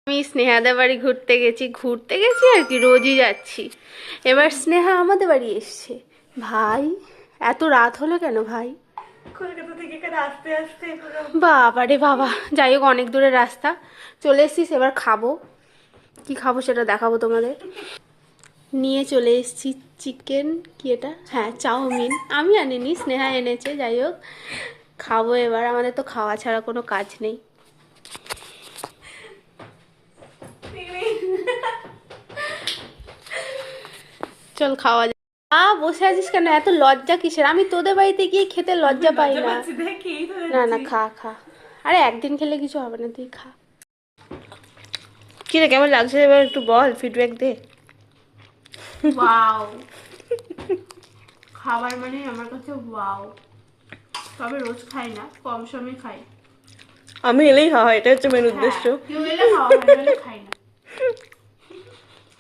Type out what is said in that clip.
আমি স্নেহাদের বাড়ি ঘুরতে গেছি আর কি, রোজই যাচ্ছি। এবার স্নেহা আমাদের বাড়ি এসছে। ভাই এত রাত হলো কেন ভাই? কলকাতা থেকে আসতে আসতে বাবা রে বাবা, যাই হোক অনেক দূরের রাস্তা। চলে এসছিস, এবার খাবো। কি খাবো সেটা দেখাবো তোমাদের। নিয়ে চলে এসেছি চিকেন, কি এটা, হ্যাঁ চাউমিন। আমি আনিনি, স্নেহা এনেছে। যাই হোক খাবো এবার, আমাদের তো খাওয়া ছাড়া কোনো কাজ নেই। চল খাওয়া যাক। বসে আছিস কেন? এত লজ্জা কিসের? আমি তোদের বাড়িতে গিয়ে খেতে লজ্জা পাই না। না না, খা খা। আরে একদিন খেলে কিছু হবে না, তুই খা। কি রে, কেমন লাগছে এবার একটু বল, ফিডব্যাক দে। ওয়াও, খাবার মানে আমার কাছে ওয়াও। তবে রোজ খাই না, কম সময় খাই। আমি এলেই খাওয়া হয়, এটা হচ্ছে মেন উদ্দেশ্য। কেউ এলে খাওয়া হয়, নাহলে খাই না।